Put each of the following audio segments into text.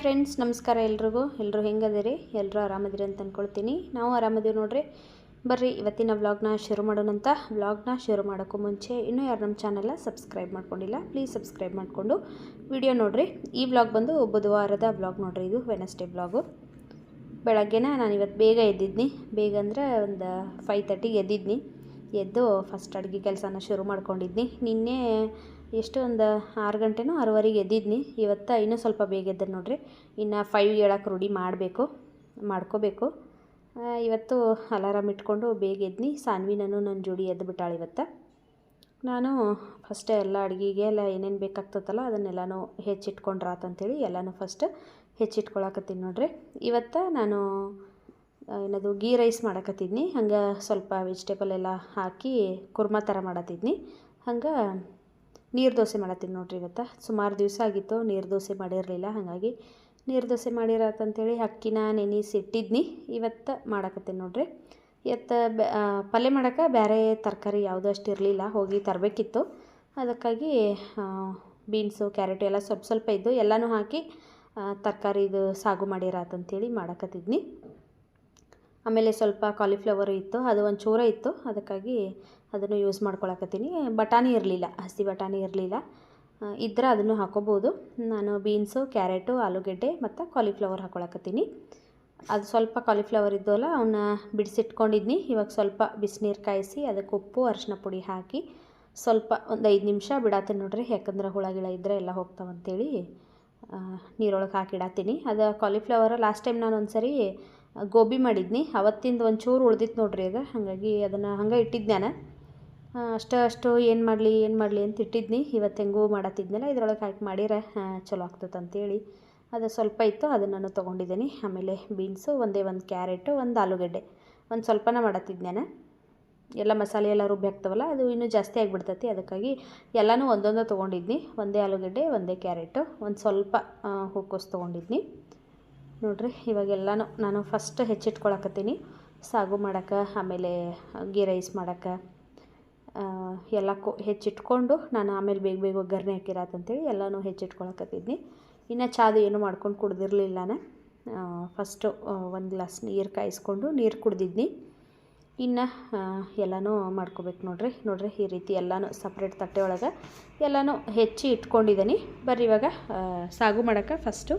Friends, ನಮಸ್ಕಾರ. ಎಲ್ಲರೂ ಹೆಂಗದಿರಿ? ಎಲ್ಲರೂ ಆರಾಮದಿರಿ ಅಂತ ಅಂದ್ಕೊಳ್ತೀನಿ. ನಾವು ಆರಾಮದೀವಿ ನೋಡ್ರಿ. ಬರ್ರಿ ಇವತ್ತಿನ ವ್ಲಾಗ್ನ ಶುರು ಮಾಡೋಣಂತ. ವ್ಲಾಗ್ನ ಶುರು ಮಾಡೋಕ್ಕೂ ಮುಂಚೆ ಇನ್ನೂ ಯಾರು ನಮ್ಮ ಚಾನಲ್ನ ಸಬ್ಸ್ಕ್ರೈಬ್ ಮಾಡ್ಕೊಂಡಿಲ್ಲ, ಪ್ಲೀಸ್ ಸಬ್ಸ್ಕ್ರೈಬ್ ಮಾಡಿಕೊಂಡು ವಿಡಿಯೋ ನೋಡಿರಿ. ಈ ವ್ಲಾಗ್ ಬಂದು ಬುಧವಾರದ ವ್ಲಾಗ್ ನೋಡಿರಿ. ಇದು ವೆನಸ್ಡೇ ವ್ಲಾಗು. ಬೆಳಗ್ಗೆನ ನಾನು ಇವತ್ತು ಬೇಗ ಎದ್ದಿದ್ನಿ. ಬೇಗ ಅಂದರೆ ಒಂದು 5:30ಗೆ ಎದ್ದಿದ್ನಿ. ಎದ್ದು ಫಸ್ಟ್ ಅಡುಗೆ ಕೆಲಸನ ಶುರು ಮಾಡ್ಕೊಂಡಿದ್ನಿ. ನಿನ್ನೆ ಎಷ್ಟು ಒಂದು 6 ಗಂಟೆನೋ 6:15ಗೆ ಎದ್ದಿದ್ನಿ. ಇವತ್ತು ಇನ್ನೂ ಸ್ವಲ್ಪ ಬೇಗ ಎದ್ದೆ ನೋಡ್ರಿ. ಇನ್ನು 5 ಹೇಳಕ್ಕೆ ರೂಢಿ ಮಾಡ್ಕೋಬೇಕು. ಇವತ್ತು ಅಲಾರಾಮ್ ಇಟ್ಕೊಂಡು ಬೇಗ ಎದ್ನಿ. ಸಾನ್ವಿ ನನ್ನ ಜೋಡಿ ಎದ್ದುಬಿಟ್ಟಾಳೆ ಇವತ್ತು. ನಾನು ಫಸ್ಟ್ ಎಲ್ಲ ಅಡುಗೆಗೆ ಎಲ್ಲ ಏನೇನು ಬೇಕಾಗ್ತದಲ್ಲ ಅದನ್ನೆಲ್ಲನೂ ಹೆಚ್ಚಿಟ್ಕೊಂಡ್ರಾತಂತೇಳಿ ಎಲ್ಲನೂ ಫಸ್ಟ್ ಹೆಚ್ಚಿಟ್ಕೊಳಕತ್ತೀನಿ ನೋಡ್ರಿ. ಇವತ್ತು ನಾನು ಏನದು ಗೀ ರೈಸ್ ಮಾಡಕತ್ತಿದ್ನಿ. ಹಂಗೆ ಸ್ವಲ್ಪ ವೆಜಿಟೇಬಲ್ ಎಲ್ಲ ಹಾಕಿ ಕುರ್ಮಾ ಥರ ಮಾಡತ್ತಿದ್ನಿ. ಹಂಗೆ ನೀರು ದೋಸೆ ಮಾಡತ್ತೀನಿ ನೋಡ್ರಿ. ಇವತ್ತು ಸುಮಾರು ದಿವಸ ಆಗಿತ್ತು ನೀರು ದೋಸೆ ಮಾಡಿರಲಿಲ್ಲ. ಹಾಗಾಗಿ ನೀರು ದೋಸೆ ಮಾಡಿರತ್ತಂತೇಳಿ ಅಕ್ಕಿನ ನೆನೆಸಿಟ್ಟಿದ್ನಿ. ಇವತ್ತು ಮಾಡಕತ್ತೀನಿ ನೋಡ್ರಿ. ಇವತ್ತು ಪಲ್ಯ ಮಾಡೋಕೆ ಬೇರೆ ತರಕಾರಿ ಯಾವುದೂ ಅಷ್ಟು ಇರಲಿಲ್ಲ, ಹೋಗಿ ತರಬೇಕಿತ್ತು. ಅದಕ್ಕಾಗಿ ಬೀನ್ಸು ಕ್ಯಾರೆಟು ಎಲ್ಲ ಸ್ವಲ್ಪ ಇದ್ದು ಎಲ್ಲನೂ ಹಾಕಿ ತರಕಾರಿದು ಸಾಗು ಮಾಡಿರತ್ತಂತೇಳಿ ಮಾಡಕತ್ತಿದ್ನಿ. ಆಮೇಲೆ ಸ್ವಲ್ಪ ಕಾಲಿಫ್ಲವರು ಇತ್ತು, ಅದು ಒಂದು ಚೂರ ಇತ್ತು. ಅದಕ್ಕಾಗಿ ಅದನ್ನು ಯೂಸ್ ಮಾಡ್ಕೊಳಕತ್ತೀನಿ. ಬಟಾಣಿ ಇರಲಿಲ್ಲ, ಹಸಿ ಬಟಾಣಿ ಇರಲಿಲ್ಲ. ಇದ್ರೆ ಅದನ್ನು ಹಾಕೋಬೋದು. ನಾನು ಬೀನ್ಸು ಕ್ಯಾರೆಟು ಆಲೂಗೆಡ್ಡೆ ಮತ್ತು ಕಾಲಿಫ್ಲವರ್ ಹಾಕ್ಕೊಳಕತ್ತೀನಿ. ಅದು ಸ್ವಲ್ಪ ಕಾಲಿಫ್ಲವರ್ ಇದ್ದವಲ್ಲ ಅವನ್ನ ಬಿಡಿಸಿಟ್ಕೊಂಡಿದ್ನಿ. ಇವಾಗ ಸ್ವಲ್ಪ ಬಿಸಿನೀರು ಕಾಯಿಸಿ ಅದಕ್ಕೆ ಉಪ್ಪು ಅರಿಶಿನ ಪುಡಿ ಹಾಕಿ ಸ್ವಲ್ಪ ಒಂದು 5 ನಿಮಿಷ ಬಿಡತ್ತೀನಿ ನೋಡ್ರಿ. ಯಾಕಂದ್ರೆ ಹುಳ ಗಿಳ ಇದ್ದರೆ ಎಲ್ಲ ಹೋಗ್ತಾವಂತೇಳಿ ನೀರೊಳಗೆ ಹಾಕಿಡತ್ತೀನಿ. ಅದು ಕಾಲಿಫ್ಲವರ್ ಲಾಸ್ಟ್ ಟೈಮ್ ನಾನು ಒಂದು ಸರಿ ಗೋಬಿ ಮಾಡಿದ್ನಿ. ಅವತ್ತಿಂದ ಒಂಚೂರು ಉಳ್ದಿತ್ತು ನೋಡ್ರಿ ಅದು. ಹಾಗಾಗಿ ಅದನ್ನು ಹಂಗೆ ಇಟ್ಟಿದ್ದು ನಾನು. ಅಷ್ಟು ಏನು ಮಾಡಲಿ ಅಂತ ಇಟ್ಟಿದ್ನಿ. ಇವತ್ತು ಹೆಂಗೂ ಮಾಡತ್ತಿದ್ನಲ್ಲ, ಇದ್ರೊಳಗೆ ಹಾಕಿ ಮಾಡಿರೆ ಚಲೋ ಆಗ್ತದೆ ಅಂತೇಳಿ ಅದು ಸ್ವಲ್ಪ ಇತ್ತು, ಅದನ್ನು ನಾನು ತೊಗೊಂಡಿದ್ದೀನಿ. ಆಮೇಲೆ ಬೀನ್ಸು ಒಂದು ಕ್ಯಾರೆಟು, ಒಂದು ಆಲೂಗೆಡ್ಡೆ, ಒಂದು ಸ್ವಲ್ಪನ ಮಾಡತ್ತಿದ್ದು ನಾನು. ಎಲ್ಲ ಮಸಾಲೆ ಎಲ್ಲ ರುಬ್ಬಿ ಹಾಕ್ತವಲ್ಲ, ಅದು ಇನ್ನೂ ಜಾಸ್ತಿ ಆಗಿಬಿಡ್ತೈತಿ. ಅದಕ್ಕಾಗಿ ಎಲ್ಲನೂ ಒಂದೊಂದು ತೊಗೊಂಡಿದ್ನಿ. ಒಂದೇ ಆಲೂಗೆಡ್ಡೆ, ಒಂದೇ ಕ್ಯಾರೆಟು, ಒಂದು ಸ್ವಲ್ಪ ಹೂಕೋಸು ತೊಗೊಂಡಿದ್ನಿ ನೋಡ್ರಿ. ಇವಾಗೆಲ್ಲನೂ ನಾನು ಫಸ್ಟ್ ಹೆಚ್ಚಿಟ್ಕೊಳಕತ್ತೀನಿ ಸಾಗು ಮಾಡೋಕ್ಕೆ, ಆಮೇಲೆ ಗೀ ರೈಸ್ ಮಾಡೋಕ್ಕೆ ಎಲ್ಲ ಹೆಚ್ಚಿಟ್ಕೊಂಡು ನಾನು ಆಮೇಲೆ ಬೇಗ ಒಗ್ಗರಣೆ ಹಾಕಿರತ್ತಂತೇಳಿ ಎಲ್ಲನೂ ಹೆಚ್ಚಿಟ್ಕೊಳಕತ್ತಿದ್ನಿ. ಇನ್ನು ಚಾದು ಏನು ಮಾಡ್ಕೊಂಡು ಕುಡ್ದಿರಲಿಲ್ಲ ನಾನು. ಫಸ್ಟು ಒಂದು ಗ್ಲಾಸ್ ನೀರು ಕಾಯಿಸ್ಕೊಂಡು ನೀರು ಕುಡ್ದಿದ್ನಿ. ಇನ್ನು ಎಲ್ಲನೂ ಮಾಡ್ಕೋಬೇಕು ನೋಡ್ರಿ. ಈ ರೀತಿ ಎಲ್ಲನೂ ಸಪ್ರೇಟ್ ತಟ್ಟೆ ಒಳಗೆ ಎಲ್ಲನೂ ಹೆಚ್ಚಿ ಇಟ್ಕೊಂಡಿದ್ದೀನಿ. ಬರ್ರಿ ಇವಾಗ ಸಾಗು ಮಾಡೋಕ್ಕೆ ಫಸ್ಟು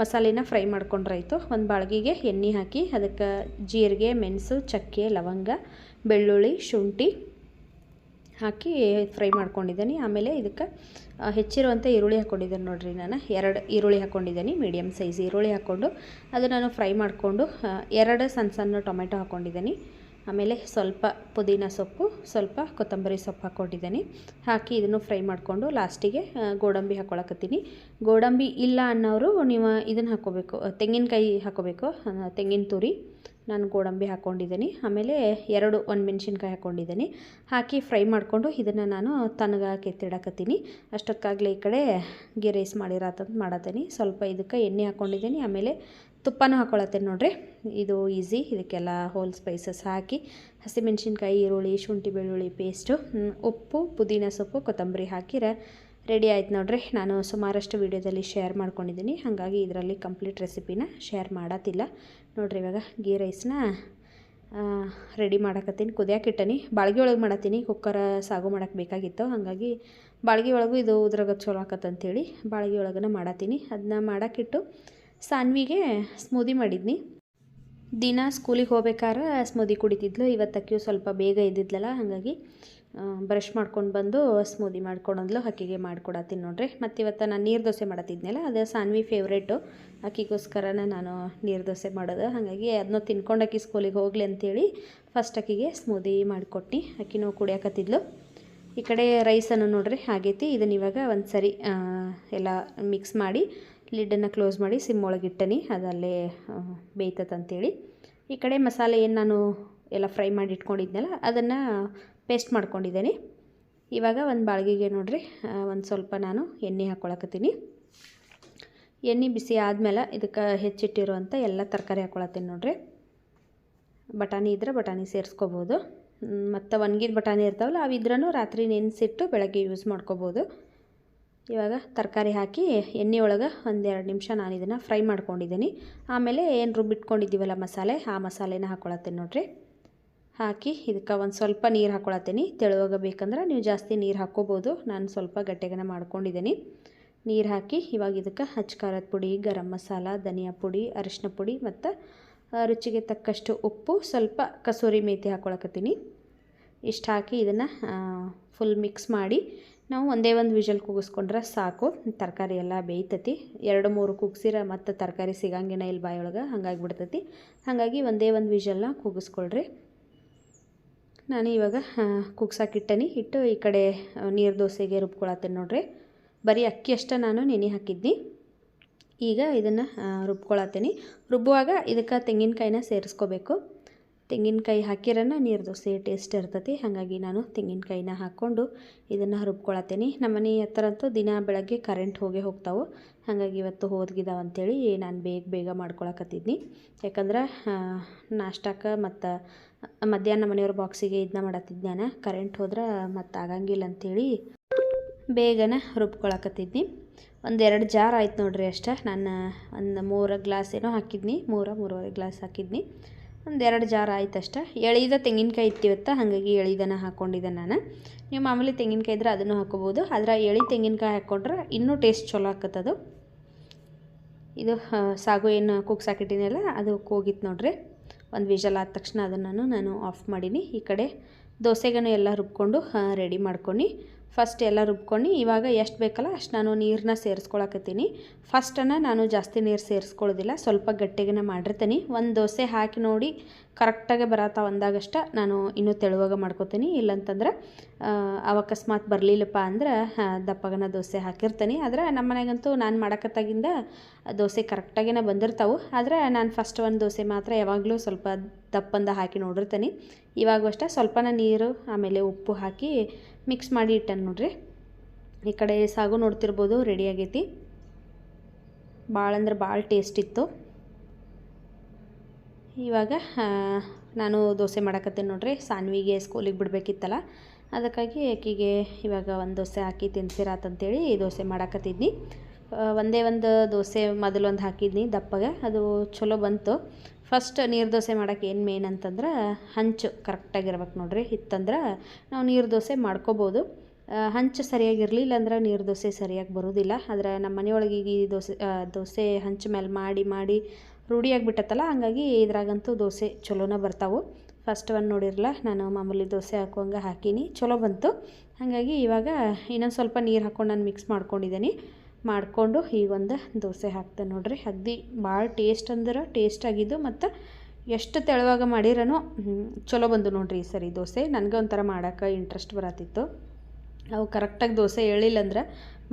ಮಸಾಲೆನ ಫ್ರೈ ಮಾಡ್ಕೊಂಡ್ರಾಯ್ತು. ಒಂದು ಬಾಳ್ಗಿಗೆ ಎಣ್ಣೆ ಹಾಕಿ ಅದಕ್ಕೆ ಜೀರಿಗೆ, ಮೆಣಸು, ಚಕ್ಕೆ, ಲವಂಗ, ಬೆಳ್ಳುಳ್ಳಿ, ಶುಂಠಿ ಹಾಕಿ ಫ್ರೈ ಮಾಡ್ಕೊಂಡಿದ್ದೀನಿ. ಆಮೇಲೆ ಇದಕ್ಕೆ ಹೆಚ್ಚಿರುವಂಥ ಈರುಳ್ಳಿ ಹಾಕ್ಕೊಂಡಿದ್ದೀನಿ ನೋಡ್ರಿ. ನಾನು 2 ಈರುಳ್ಳಿ ಹಾಕ್ಕೊಂಡಿದ್ದೀನಿ, ಮೀಡಿಯಮ್ ಸೈಜ್ ಈರುಳ್ಳಿ ಹಾಕ್ಕೊಂಡು ಅದು ನಾನು ಫ್ರೈ ಮಾಡಿಕೊಂಡು 2 ಸಣ್ಣ ಟೊಮೆಟೊ ಹಾಕ್ಕೊಂಡಿದ್ದೀನಿ. ಆಮೇಲೆ ಸ್ವಲ್ಪ ಪುದೀನ ಸೊಪ್ಪು, ಸ್ವಲ್ಪ ಕೊತ್ತಂಬರಿ ಸೊಪ್ಪು ಹಾಕ್ಕೊಂಡಿದ್ದೀನಿ. ಹಾಕಿ ಇದನ್ನು ಫ್ರೈ ಮಾಡಿಕೊಂಡು ಲಾಸ್ಟಿಗೆ ಗೋಡಂಬಿ ಹಾಕ್ಕೊಳಕತ್ತೀನಿ. ಗೋಡಂಬಿ ಇಲ್ಲ ಅನ್ನೋರು ನೀವು ಇದನ್ನು ಹಾಕ್ಕೋಬೇಕು, ತೆಂಗಿನಕಾಯಿ ಹಾಕ್ಕೋಬೇಕು, ತೆಂಗಿನ ತುರಿ. ನಾನು ಗೋಡಂಬಿ ಹಾಕ್ಕೊಂಡಿದ್ದೀನಿ. ಆಮೇಲೆ 2 ಒಣಮೆಣ್ಸಿನ್ಕಾಯಿ ಹಾಕ್ಕೊಂಡಿದ್ದೀನಿ. ಹಾಕಿ ಫ್ರೈ ಮಾಡಿಕೊಂಡು ಇದನ್ನು ನಾನು ತಣ್ಣಗಾಕಿ ಎತ್ತಿಡಕತ್ತೀನಿ. ಅಷ್ಟೊತ್ತಾಗಲೇ ಈ ಕಡೆ ಗೀ ರೈಸ್ ಮಾಡತ್ತೀನಿ. ಸ್ವಲ್ಪ ಇದಕ್ಕೆ ಎಣ್ಣೆ ಹಾಕ್ಕೊಂಡಿದ್ದೀನಿ. ಆಮೇಲೆ ತುಪ್ಪನೂ ಹಾಕ್ಕೊಳತ್ತೇನೆ ನೋಡ್ರಿ. ಇದು ಈಸಿ. ಇದಕ್ಕೆಲ್ಲ ಹೋಲ್ ಸ್ಪೈಸಸ್ ಹಾಕಿ ಹಸಿಮೆಣ್ಸಿನ್ಕಾಯಿ, ಈರುಳ್ಳಿ, ಶುಂಠಿ ಬೆಳ್ಳುಳ್ಳಿ ಪೇಸ್ಟು, ಉಪ್ಪು, ಪುದೀನ ಸೊಪ್ಪು, ಕೊತ್ತಂಬರಿ ಹಾಕಿರೆ ರೆಡಿ ಆಯ್ತು ನೋಡ್ರಿ. ನಾನು ಸುಮಾರಷ್ಟು ವೀಡಿಯೋದಲ್ಲಿ ಶೇರ್ ಮಾಡ್ಕೊಂಡಿದ್ದೀನಿ, ಹಾಗಾಗಿ ಇದರಲ್ಲಿ ಕಂಪ್ಲೀಟ್ ರೆಸಿಪಿನ ಶೇರ್ ಮಾಡತ್ತಿಲ್ಲ ನೋಡ್ರಿ. ಇವಾಗ ಗೀ ರೈಸ್ನ ರೆಡಿ ಮಾಡಕತ್ತೀನಿ. ಕುದಿಯೋಕೆ ಇಟ್ಟನಿ. ಬಾಳ್ಗೆ ಒಳಗೆ ಮಾಡತ್ತೀನಿ. ಕುಕ್ಕರ್ ಸಾಗು ಮಾಡೋಕ್ಕೆ ಬೇಕಾಗಿತ್ತು, ಹಾಗಾಗಿ ಬಾಳ್ಗೆ ಒಳಗೂ ಇದು ಉದ್ರಾಗ ಚಲೋ ಆಕತ್ತಂತೇಳಿ ಬಾಳ್ಗೆ ಒಳಗನ ಮಾಡತ್ತೀನಿ. ಅದನ್ನ ಮಾಡೋಕ್ಕಿಟ್ಟು ಸಾನ್ವಿಗೆ ಸ್ಮೂದಿ ಮಾಡಿದ್ನಿ. ದಿನ ಸ್ಕೂಲಿಗೆ ಹೋಗ್ಬೇಕಾದ್ರೆ ಸ್ಮೂದಿ ಕುಡಿತಿದ್ಲು. ಇವತ್ತಕ್ಕೆ ಸ್ವಲ್ಪ ಬೇಗ ಇದ್ದಿದ್ಲಲ್ಲ, ಹಾಗಾಗಿ ಬ್ರಷ್ ಮಾಡ್ಕೊಂಡು ಬಂದು ಸ್ಮೂದಿ ಮಾಡ್ಕೊಳಂದ್ಲು. ಅಕ್ಕಿಗೆ ಮಾಡಿಕೊಡತ್ತೀನಿ ನೋಡ್ರಿ. ಮತ್ತು ಇವತ್ತು ನಾನು ನೀರು ದೋಸೆ ಮಾಡತ್ತಿದ್ನಲ್ಲ, ಅದು ಸಾನ್ವಿ ಫೇವ್ರೇಟು. ಅಕ್ಕಿಗೋಸ್ಕರನೇ ನಾನು ನೀರು ದೋಸೆ ಮಾಡೋದು. ಹಾಗಾಗಿ ಅದನ್ನ ತಿನ್ಕೊಂಡು ಅಕ್ಕಿ ಸ್ಕೂಲಿಗೆ ಹೋಗಲಿ ಅಂಥೇಳಿ ಫಸ್ಟ್ ಅಕ್ಕಿಗೆ ಸ್ಮೂದಿ ಮಾಡಿಕೊಟ್ಟು ಅಕ್ಕಿನೂ ಕುಡಿಯಾಕತ್ತಿದ್ಲು. ಈ ಕಡೆ ರೈಸನ್ನು ನೋಡ್ರಿ ಆಗೈತಿ. ಇದನ್ನ ಇವಾಗ ಒಂದು ಸರಿ ಎಲ್ಲ ಮಿಕ್ಸ್ ಮಾಡಿ ಲಿಡ್ಡನ್ನು ಕ್ಲೋಸ್ ಮಾಡಿ ಸಿಮ್ ಒಳಗೆ ಇಟ್ಟನಿ, ಅದಲ್ಲೇ ಬೇಯ್ತದಂತೇಳಿ. ಈ ಕಡೆ ಮಸಾಲೆ ಏನು ನಾನು ಎಲ್ಲ ಫ್ರೈ ಮಾಡಿ ಇಟ್ಕೊಂಡಿದ್ನಲ್ಲ ಅದನ್ನು ಪೇಸ್ಟ್ ಮಾಡ್ಕೊಂಡಿದ್ದೀನಿ. ಇವಾಗ ಒಂದು ಬಾಳ್ಗಿಗೆ ನೋಡ್ರಿ ಒಂದು ಸ್ವಲ್ಪ ನಾನು ಎಣ್ಣೆ ಹಾಕ್ಕೊಳಕತ್ತೀನಿ. ಎಣ್ಣೆ ಬಿಸಿ ಆದಮೇಲೆ ಇದಕ್ಕೆ ಹೆಚ್ಚಿಟ್ಟಿರುವಂಥ ಎಲ್ಲ ತರಕಾರಿ ಹಾಕ್ಕೊಳತ್ತೀನಿ ನೋಡ್ರಿ. ಬಟಾಣಿ ಇದ್ದರೆ ಬಟಾಣಿ ಸೇರಿಸ್ಕೋಬೋದು, ಮತ್ತು ಒಣಗಿದ ಬಟಾಣಿ ಇರ್ತಾವಲ್ಲ ಅವಿದ್ರೂ ರಾತ್ರಿ ನೆನೆಸಿಟ್ಟು ಬೆಳಗ್ಗೆ ಯೂಸ್ ಮಾಡ್ಕೋಬೋದು. ಇವಾಗ ತರಕಾರಿ ಹಾಕಿ ಎಣ್ಣೆ ಒಳಗೆ ಒಂದೆರಡು ನಿಮಿಷ ನಾನು ಇದನ್ನು ಫ್ರೈ ಮಾಡ್ಕೊಂಡಿದ್ದೀನಿ. ಆಮೇಲೆ ಏನು ರುಬ್ಬಿಟ್ಕೊಂಡಿದ್ದೀವಲ್ಲ ಮಸಾಲೆ, ಆ ಮಸಾಲೆನ ಹಾಕ್ಕೊಳತ್ತೇನೆ ನೋಡಿರಿ. ಹಾಕಿ ಇದಕ್ಕೆ ಒಂದು ಸ್ವಲ್ಪ ನೀರು ಹಾಕ್ಕೊಳತ್ತೀನಿ. ತೆಳುವಾಗ ಬೇಕಂದ್ರೆ ನೀವು ಜಾಸ್ತಿ ನೀರು ಹಾಕ್ಕೋಬೋದು. ನಾನು ಸ್ವಲ್ಪ ಗಟ್ಟಿಗನ ಮಾಡ್ಕೊಂಡಿದ್ದೀನಿ. ನೀರು ಹಾಕಿ ಇವಾಗ ಇದಕ್ಕೆ ಖಾರದ ಪುಡಿ, ಗರಂ ಮಸಾಲ, ಧನಿಯಾ ಪುಡಿ, ಅರಿಶಿನ ಪುಡಿ ಮತ್ತು ರುಚಿಗೆ ತಕ್ಕಷ್ಟು ಉಪ್ಪು, ಸ್ವಲ್ಪ ಕಸೂರಿ ಮೇಥಿ ಹಾಕ್ಕೊಳಕತ್ತೀನಿ. ಇಷ್ಟು ಹಾಕಿ ಇದನ್ನು ಫುಲ್ ಮಿಕ್ಸ್ ಮಾಡಿ ನಾವು ಒಂದೇ ಒಂದು ವಿಷಲ್ ಕೂಗಿಸ್ಕೊಂಡ್ರೆ ಸಾಕು. ತರಕಾರಿ ಎಲ್ಲ ಬೇಯ್ತತಿ. 2-3 ಕೂಗಿಸಿರ ಮತ್ತು ತರಕಾರಿ ಸಿಗಂಗಿನ ಇಲ್ಲಿ ಬಾಯೊಳಗೆ, ಹಾಗಾಗಿ ಬಿಡ್ತತಿ. ಹಾಗಾಗಿ ಒಂದೇ ಒಂದು ವಿಷಲ್ನ ಕೂಗಿಸ್ಕೊಳ್ರಿ. ನಾನು ಇವಾಗ ಕುಗ್ಸಾಕಿಟ್ಟನಿ. ಇಟ್ಟು ಈ ಕಡೆ ನೀರು ದೋಸೆಗೆ ರುಬ್ಕೊಳತ್ತೇನೆ ನೋಡಿರಿ. ಬರೀ ಅಕ್ಕಿ ಅಷ್ಟೇ ನಾನು ನೆನೆ ಹಾಕಿದ್ನಿ. ಈಗ ಇದನ್ನು ರುಬ್ಕೊಳತ್ತೀನಿ. ರುಬ್ಬುವಾಗ ಇದಕ್ಕೆ ತೆಂಗಿನಕಾಯಿನ ಸೇರಿಸ್ಕೋಬೇಕು. ತೆಂಗಿನಕಾಯಿ ಹಾಕಿರನ ನೀರು ದೋಸೆ ಟೇಸ್ಟ್ ಇರ್ತೈತಿ. ಹಾಗಾಗಿ ನಾನು ತೆಂಗಿನಕಾಯಿನ ಹಾಕ್ಕೊಂಡು ಇದನ್ನು ರುಬ್ಕೊಳತ್ತೀನಿ. ನಮ್ಮ ಮನೆ ಹತ್ರ ಅಂತೂ ದಿನ ಬೆಳಗ್ಗೆ ಕರೆಂಟ್ ಹೋಗ್ತಾವೆ. ಹಾಗಾಗಿ ಇವತ್ತು ಹೋದ್ಗಿದಾವೆ ಅಂಥೇಳಿ ನಾನು ಬೇಗ ಮಾಡ್ಕೊಳಕತ್ತಿದ್ನಿ. ಯಾಕಂದ್ರೆ ನಾಷ್ಟಕ್ಕೆ ಮತ್ತು ಮಧ್ಯಾಹ್ನ ಮನೆಯವ್ರ ಬಾಕ್ಸಿಗೆ ಇದನ್ನ ಮಾಡತ್ತಿದ್ದೆ. ಕರೆಂಟ್ ಹೋದ್ರೆ ಮತ್ತು ಆಗಂಗಿಲ್ಲ ಅಂಥೇಳಿ ಬೇಗನೆ ರುಬ್ಕೊಳಕತ್ತಿದ್ನಿ. 1-2 ಜಾರ್ ಆಯ್ತು ನೋಡ್ರಿ ಅಷ್ಟೇ. ನಾನು ಒಂದು 3 ಗ್ಲಾಸ್ ಏನೋ ಹಾಕಿದ್ನಿ, 3-3.5 ಗ್ಲಾಸ್ ಹಾಕಿದ್ನಿ. 1-2 ಜಾರ್ ಆಯ್ತು ಅಷ್ಟೇ. ಎಳಿದ ತೆಂಗಿನಕಾಯಿ ಇತ್ತಿವತ್ತ, ಹಾಗಾಗಿ ಎಳಿದನ ಹಾಕ್ಕೊಂಡಿದ್ದೆ ನಾನು. ನೀವು ಮಾಮೂಲಿ ತೆಂಗಿನಕಾಯಿ ಇದ್ರೆ ಅದನ್ನು ಹಾಕ್ಕೋಬೋದು. ಆದರೆ ಎಳಿ ತೆಂಗಿನಕಾಯಿ ಹಾಕ್ಕೊಂಡ್ರೆ ಇನ್ನೂ ಟೇಸ್ಟ್ ಚಲೋ ಆಕತ್ತದು. ಇದು ಸಾಗು ಏನು ಕುಗ್ಸಾಕಿಟ್ಟಿನಲ್ಲ ಅದು ಕೂಗಿತ್ತು ನೋಡ್ರಿ. ಒಂದು ವಿಷಲ್ ಆದ ತಕ್ಷಣ ಅದನ್ನು ನಾನು ಆಫ್ ಮಾಡೀನಿ. ಈ ಕಡೆ ದೋಸೆಗೂ ಎಲ್ಲ ರುಬ್ಕೊಂಡು ರೆಡಿ ಮಾಡ್ಕೊಂಡು ಫಸ್ಟ್ ಎಲ್ಲ ರುಬ್ಕೊಂಡು ಇವಾಗ ಎಷ್ಟು ಬೇಕಲ್ಲ ಅಷ್ಟು ನಾನು ನೀರನ್ನ ಸೇರಿಸ್ಕೊಳಕತ್ತೀನಿ. ಫಸ್ಟನ್ನು ನಾನು ಜಾಸ್ತಿ ನೀರು ಸೇರಿಸ್ಕೊಳ್ಳೋದಿಲ್ಲ, ಸ್ವಲ್ಪ ಗಟ್ಟಿಗೆ ಮಾಡಿರ್ತೀನಿ. ಒಂದು ದೋಸೆ ಹಾಕಿ ನೋಡಿ ಕರೆಕ್ಟಾಗಿ ಬರತ್ತಾವ ಅಂದಾಗಷ್ಟ ನಾನು ಇನ್ನೂ ತೆಳುವಾಗ ಮಾಡ್ಕೋತೀನಿ. ಇಲ್ಲಂತಂದ್ರೆ ಅಕಸ್ಮಾತ್ ಬರಲಿಲ್ಲಪ್ಪ ಅಂದ್ರೆ ದಪ್ಪಗನ ದೋಸೆ ಹಾಕಿರ್ತೀನಿ. ಆದರೆ ನಮ್ಮ ಮನೆಗಂತೂ ನಾನು ಮಾಡಕತ್ತಾಗಿಂದ ದೋಸೆ ಕರೆಕ್ಟಾಗೇ ಬಂದಿರ್ತಾವೆ. ಆದರೆ ನಾನು ಫಸ್ಟ್ ಒಂದು ದೋಸೆ ಮಾತ್ರ ಯಾವಾಗಲೂ ಸ್ವಲ್ಪ ದಪ್ಪಂದ ಹಾಕಿ ನೋಡಿರ್ತೀನಿ. ಇವಾಗೂ ಅಷ್ಟೇ ಸ್ವಲ್ಪನ ನೀರು ಆಮೇಲೆ ಉಪ್ಪು ಹಾಕಿ ಮಿಕ್ಸ್ ಮಾಡಿ ಇಟ್ಟನು ನೋಡ್ರಿ. ಈ ಕಡೆ ಸಾಗು ನೋಡ್ತಿರ್ಬೋದು ರೆಡಿ ಆಗೈತಿ. ಭಾಳ ಅಂದ್ರೆ ಭಾಳ ಟೇಸ್ಟ್ ಇತ್ತು. ಇವಾಗ ನಾನು ದೋಸೆ ಮಾಡಕತ್ತೇನೆ ನೋಡ್ರಿ. ಸಾನ್ವಿಗೆ ಸ್ಕೂಲಿಗೆ ಬಿಡಬೇಕಿತ್ತಲ್ಲ, ಅದಕ್ಕಾಗಿ ಆಕೆಗೆ ಇವಾಗ ಒಂದು ದೋಸೆ ಹಾಕಿ ತಿನ್ಸಿರಾತಂತೇಳಿ ದೋಸೆ ಮಾಡಕತ್ತಿದ್ನಿ. ಒಂದೇ ಒಂದು ದೋಸೆ ಮೊದಲೊಂದು ಹಾಕಿದ್ನಿ ದಪ್ಪಗೆ, ಅದು ಚಲೋ ಬಂತು. ಫಸ್ಟ್ ನೀರು ದೋಸೆ ಮಾಡೋಕ್ಕೆ ಏನು ಮೇನ್ ಅಂತಂದ್ರೆ ಹಂಚು ಕರೆಕ್ಟಾಗಿರ್ಬೇಕು ನೋಡ್ರಿ. ಇತ್ತಂದ್ರೆ ನಾವು ನೀರು ದೋಸೆ ಮಾಡ್ಕೋಬೋದು. ಹಂಚು ಸರಿಯಾಗಿರಲಿಲ್ಲ ಅಂದ್ರೆ ನೀರು ದೋಸೆ ಸರಿಯಾಗಿ ಬರೋದಿಲ್ಲ. ಆದರೆ ನಮ್ಮ ಮನೆಯೊಳಗೆ ಈಗ ಈ ದೋಸೆ ಹಂಚು ಮೇಲೆ ಮಾಡಿ ರೂಢಿಯಾಗಿಬಿಟ್ಟತ್ತಲ್ಲ, ಹಂಗಾಗಿ ಇದ್ರಾಗಂತೂ ದೋಸೆ ಚಲೋನ ಬರ್ತಾವೆ. ಫಸ್ಟ್ ಒಂದು ನೋಡಿರಲ್ಲ ನಾನು ಮಾಮೂಲಿ ದೋಸೆ ಹಾಕುವಂಗೆ ಹಾಕೀನಿ, ಚಲೋ ಬಂತು. ಹಾಗಾಗಿ ಇವಾಗ ಇನ್ನೊಂದು ಸ್ವಲ್ಪ ನೀರು ಹಾಕ್ಕೊಂಡು ನಾನು ಮಿಕ್ಸ್ ಮಾಡ್ಕೊಂಡಿದ್ದೀನಿ. ಮಾಡಿಕೊಂಡು ಈಗ ಒಂದು ದೋಸೆ ಹಾಕ್ತೇನೆ ನೋಡ್ರಿ. ಅಗ್ದಿ ಭಾಳ ಟೇಸ್ಟ್ ಅಂದ್ರೆ ಟೇಸ್ಟ್ ಆಗಿದ್ದು ಮತ್ತು ಎಷ್ಟು ತೆಳುವಾಗ ಮಾಡಿರನೋ ಚಲೋ ಬಂದು ನೋಡ್ರಿ ಈ ಸರಿ ದೋಸೆ. ನನಗೆ ಒಂಥರ ಮಾಡೋಕ್ಕೆ ಇಂಟ್ರೆಸ್ಟ್ ಬರತ್ತಿತ್ತು. ಅವು ಕರೆಕ್ಟಾಗಿ ದೋಸೆ ಹೇಳಿಲ್ಲ ಅಂದ್ರೆ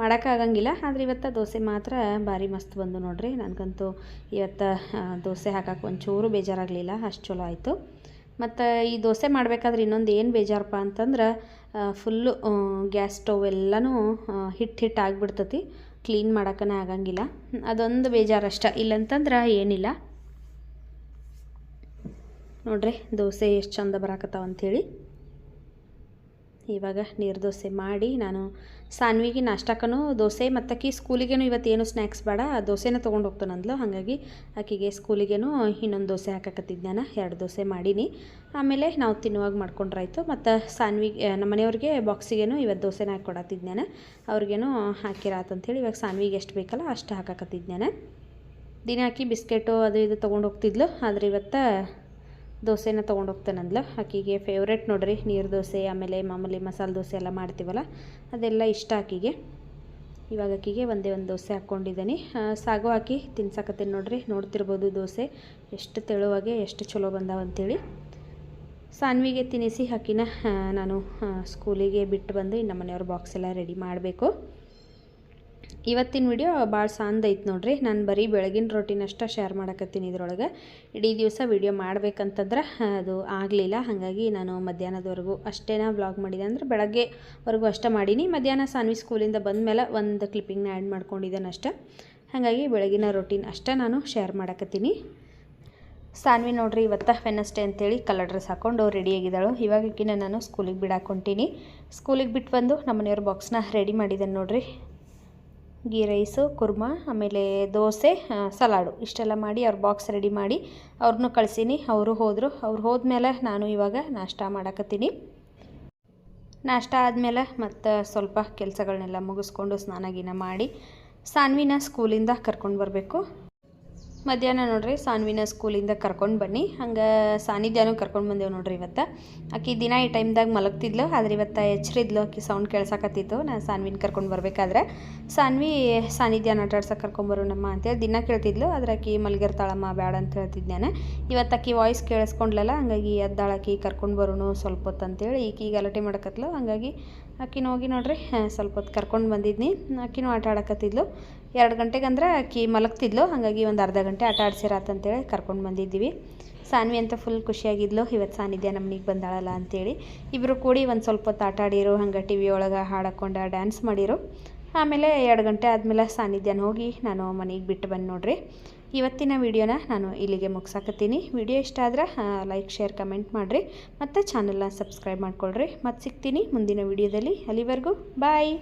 ಮಾಡೋಕ್ಕಾಗಂಗಿಲ್ಲ. ಆದರೆ ಇವತ್ತು ದೋಸೆ ಮಾತ್ರ ಭಾರಿ ಮಸ್ತ್ ಬಂದು ನೋಡ್ರಿ. ನನಗಂತೂ ಇವತ್ತು ದೋಸೆ ಹಾಕಕ್ಕೆ ಒಂಚೂರು ಬೇಜಾರಾಗಲಿಲ್ಲ, ಅಷ್ಟು ಚಲೋ ಆಯಿತು. ಮತ್ತು ಈ ದೋಸೆ ಮಾಡಬೇಕಾದ್ರೆ ಇನ್ನೊಂದು ಏನು ಬೇಜಾರಪ್ಪ ಅಂತಂದ್ರೆ ಫುಲ್ಲು ಗ್ಯಾಸ್ ಸ್ಟವ್ ಎಲ್ಲನೂ ಹಿಟ್ಟು ಆಗಿಬಿಡ್ತತಿ. ಕ್ಲೀನ್ ಮಾಡೋಕ್ಕನೇ ಆಗಂಗಿಲ್ಲ. ಅದೊಂದು ಬೇಜಾರಷ್ಟ. ಇಲ್ಲಂತಂದ್ರೆ ಏನಿಲ್ಲ ನೋಡ್ರಿ ದೋಸೆ ಎಷ್ಟು ಚಂದ ಬರಾಕತ್ತಾವ ಅಂಥೇಳಿ. ಇವಾಗ ನೀರು ದೋಸೆ ಮಾಡಿ ನಾನು ಸಾನ್ವಿಗೆ ನಾಷ್ಟಕ್ಕೂ ದೋಸೆ ಮತ್ತು ಆಕಿ ಸ್ಕೂಲಿಗೇನು ಇವತ್ತೇನು ಸ್ನ್ಯಾಕ್ಸ್ ಬೇಡ, ದೋಸೆನ ತೊಗೊಂಡು ಹೋಗ್ತಾನೆ ಅಂದ್ಲು. ಹಾಗಾಗಿ ಆಕೆಗೆ ಸ್ಕೂಲಿಗೇನು ಇನ್ನೊಂದು ದೋಸೆ ಹಾಕಕತ್ತಿದ್ದೆ ನಾನು. 2 ದೋಸೆ ಮಾಡೀನಿ. ಆಮೇಲೆ ನಾವು ತಿನ್ನುವಾಗ ಮಾಡ್ಕೊಂಡ್ರಾಯ್ತು. ಮತ್ತು ಸಾನ್ವಿಗೆ ನಮ್ಮ ಮನೆಯವ್ರಿಗೆ ಬಾಕ್ಸಿಗೇನು ಇವತ್ತು ದೋಸೆನ ಹಾಕಿ ಕೊಡತ್ತಿದ್ದೆ ನಾನು. ಅವ್ರಿಗೇನು ಹಾಕಿರಾತಂಥೇಳಿ ಇವಾಗ ಸಾನ್ವಿಗೆ ಎಷ್ಟು ಬೇಕಲ್ಲ ಅಷ್ಟು ಹಾಕಕತ್ತಿದ್ದೆ ನಾನು. ದಿನ ಹಾಕಿ ಬಿಸ್ಕೆಟು ಅದು ಇದು ತೊಗೊಂಡು ಹೋಗ್ತಿದ್ಲು. ಆದರೆ ಇವತ್ತು ದೋಸೆನ ತೊಗೊಂಡು ಹೋಗ್ತಾನಂದ್ಲು. ಆಕೆಗೆ ಫೇವ್ರೇಟ್ ನೋಡ್ರಿ ನೀರು ದೋಸೆ, ಆಮೇಲೆ ಮಾಮೂಲಿ ಮಸಾಲೆ ದೋಸೆ ಎಲ್ಲ ಮಾಡ್ತೀವಲ್ಲ ಅದೆಲ್ಲ ಇಷ್ಟ ಆಕೆಗೆ. ಇವಾಗ ಆಕೆಗೆ ಒಂದೇ ಒಂದು ದೋಸೆ ಹಾಕ್ಕೊಂಡಿದ್ದೀನಿ. ಸಾಗು ಹಾಕಿ ತಿನ್ಸಕತ್ತೀನಿ ನೋಡ್ರಿ. ನೋಡ್ತಿರ್ಬೋದು ದೋಸೆ ಎಷ್ಟು ತೆಳುವಾಗೆ ಎಷ್ಟು ಚಲೋ ಬಂದಾವಂತೇಳಿ. ಸಾನ್ವಿಗೆ ತಿನ್ನಿಸಿ ಹಾಕಿನ ನಾನು ಸ್ಕೂಲಿಗೆ ಬಿಟ್ಟು ಬಂದು ಇನ್ನು ಮನೆಯವ್ರ ಬಾಕ್ಸ್ ಎಲ್ಲ ರೆಡಿ ಮಾಡಬೇಕು. ಇವತ್ತಿನ ವಿಡಿಯೋ ಭಾಳ ಸಾಂದ್ ಐತೆ ನೋಡ್ರಿ. ನಾನು ಬರೀ ಬೆಳಗಿನ ರೊಟೀನ್ ಅಷ್ಟೇ ಶೇರ್ ಮಾಡಕತ್ತೀನಿ ಇದ್ರೊಳಗೆ. ಇಡೀ ದಿವಸ ವಿಡಿಯೋ ಮಾಡಬೇಕಂತಂದ್ರೆ ಅದು ಆಗಲಿಲ್ಲ. ಹಾಗಾಗಿ ನಾನು ಮಧ್ಯಾಹ್ನದವರೆಗೂ ಅಷ್ಟೇನ ವ್ಲಾಗ್ ಮಾಡಿದೆ. ಅಂದರೆ ಬೆಳಗ್ಗೆವರೆಗೂ ಅಷ್ಟೇ ಮಾಡೀನಿ. ಮಧ್ಯಾಹ್ನ ಸಾನ್ವಿ ಸ್ಕೂಲಿಂದ ಬಂದಮೇಲೆ ಒಂದು ಕ್ಲಿಪ್ಪಿಂಗ್ನ ಆ್ಯಡ್ ಮಾಡ್ಕೊಂಡಿದ್ದೇನೆ ಅಷ್ಟೇ. ಹಾಗಾಗಿ ಬೆಳಗಿನ ರೊಟೀನ್ ಅಷ್ಟೇ ನಾನು ಶೇರ್ ಮಾಡಕತ್ತೀನಿ. ಸಾನ್ವಿ ನೋಡ್ರಿ ಇವತ್ತು ವೆನಸ್ಡೇ ಅಂತೇಳಿ ಕಲರ್ ಡ್ರೆಸ್ ಹಾಕ್ಕೊಂಡು ರೆಡಿಯಾಗಿದ್ದಾಳು. ಇವಾಗ ನಾನು ಸ್ಕೂಲಿಗೆ ಬಿಡಾಕೊಂತೀನಿ. ಸ್ಕೂಲಿಗೆ ಬಿಟ್ಟು ಬಂದು ನಮ್ಮ ಮನೆಯವ್ರ ಬಾಕ್ಸ್ನ ರೆಡಿ ಮಾಡಿದ್ದೇನೆ ನೋಡ್ರಿ. ಗೀ ರೈಸು ಕುರ್ಮಾ ಆಮೇಲೆ ದೋಸೆ ಸಲಾಡು ಇಷ್ಟೆಲ್ಲ ಮಾಡಿ ಅವ್ರ ಬಾಕ್ಸ್ ರೆಡಿ ಮಾಡಿ ಅವ್ರನ್ನೂ ಕಳಿಸೀನಿ. ಅವರು ಹೋದರು. ಅವ್ರು ಹೋದ್ಮೇಲೆ ನಾನು ಇವಾಗ ನಾಷ್ಟ ಮಾಡಕತ್ತೀನಿ. ನಾಷ್ಟ ಆದಮೇಲೆ ಮತ್ತು ಸ್ವಲ್ಪ ಕೆಲಸಗಳನ್ನೆಲ್ಲ ಮುಗಿಸ್ಕೊಂಡು ಸ್ನಾನ ಗೀನ ಮಾಡಿ ಸಾನ್ವಿನ ಸ್ಕೂಲಿಂದ ಕರ್ಕೊಂಡು ಬರಬೇಕು. ಮಧ್ಯಾಹ್ನ ನೋಡ್ರಿ ಸಾನ್ವಿನ ಸ್ಕೂಲಿಂದ ಕರ್ಕೊಂಡು ಬನ್ನಿ. ಹಂಗೆ ಸಾನ್ನಿಧ್ಯಾನೂ ಕರ್ಕೊಂಡು ಬಂದೇವು ನೋಡ್ರಿ ಇವತ್ತು. ಆಕಿ ದಿನ ಈ ಟೈಮ್ದಾಗ ಮಲಗ್ತಿದ್ಲು, ಆದರೆ ಇವತ್ತು ಎಚ್ಚರಿದ್ಲು. ಆಕಿ ಸೌಂಡ್ ಕೇಳ್ಸಕತ್ತಿತ್ತು. ನಾನು ಸಾನ್ವಿನ ಕರ್ಕೊಂಡು ಬರಬೇಕಾದ್ರೆ ಸಾನ್ನಿಧ್ಯಾನ ಆಟ ಆಡ್ಸಕ್ಕೆ ಕರ್ಕೊಂಬರೋಣಮ್ಮ ಅಂತೇಳಿ ದಿನ ಕೇಳ್ತಿದ್ಲು. ಆದರೆ ಆಕಿ ಮಲಗಿರ್ತಾಳಮ್ಮ ಬೇಡ ಅಂತ ಹೇಳ್ತಿದ್ದೆ ನಾನು. ಇವತ್ತು ಆಕಿ ವಾಯ್ಸ್ ಕೇಳಿಸ್ಕೊಂಡ್ಲಲ್ಲ, ಹಂಗಾಗಿ ಎದ್ದಾಳಕಿ ಕರ್ಕೊಂಡು ಬರೋಣ ಸ್ವಲ್ಪ ಹೊತ್ತು ಅಂತೇಳಿ ಈಕಿ ಗಲಾಟೆ ಮಾಡಕತ್ಲು. ಹಂಗಾಗಿ ಆಕಿನ ಹೋಗಿ ನೋಡ್ರಿ ಸ್ವಲ್ಪ ಹೊತ್ತು ಕರ್ಕೊಂಡು ಬಂದಿದ್ನಿ. ಆಕಿನೂ ಆಟ ಆಡಕತ್ತಿದ್ಲು. 2 ಗಂಟೆಗೆ ಅಂದ್ರೆ ಆಕಿ ಮಲಗ್ತಿದ್ಲು. ಹಾಗಾಗಿ ಒಂದು ಅರ್ಧ ಗಂಟೆ ಆಟ ಆಡ್ಸಿರಾತಂತೇಳಿ ಕರ್ಕೊಂಡು ಬಂದಿದ್ದೀವಿ. ಸಾನ್ವಿ ಅಂತ ಫುಲ್ ಖುಷಿಯಾಗಿದ್ಲು, ಇವತ್ತು ಸಾನ್ನಿಧ್ಯ ನಮ್ಮ ಮನೆಗೆ ಬಂದಾಳಲ್ಲ ಅಂತೇಳಿ. ಇಬ್ಬರು ಕೂಡಿ ಒಂದು ಸ್ವಲ್ಪ ಹೊತ್ತು ಆಟ ಆಡಿರು. ಹಂಗೆ ಟಿ ವಿ ಒಳಗೆ ಹಾಡಕೊಂಡು ಡ್ಯಾನ್ಸ್ ಮಾಡಿರು. ಆಮೇಲೆ 2 ಗಂಟೆ ಆದಮೇಲೆ ಸಾನ್ನಿಧ್ಯನ ಹೋಗಿ ನಾನು ಮನೆಗೆ ಬಿಟ್ಟು ಬಂದು ನೋಡ್ರಿ. ಇವತ್ತಿನ ವಿಡಿಯೋನ ನಾನು ಇಲ್ಲಿಗೆ ಮುಗಿಸಾಕತ್ತೀನಿ. ವಿಡಿಯೋ ಇಷ್ಟ ಆದ್ರೆ ಲೈಕ್ ಶೇರ್ ಕಮೆಂಟ್ ಮಾಡಿರಿ ಮತ್ತು ಚಾನಲ್ನ ಸಬ್ಸ್ಕ್ರೈಬ್ ಮಾಡ್ಕೊಳ್ರಿ. ಮತ್ತು ಸಿಗ್ತೀನಿ ಮುಂದಿನ ವಿಡಿಯೋದಲ್ಲಿ. ಅಲ್ಲಿವರೆಗೂ ಬಾಯ್.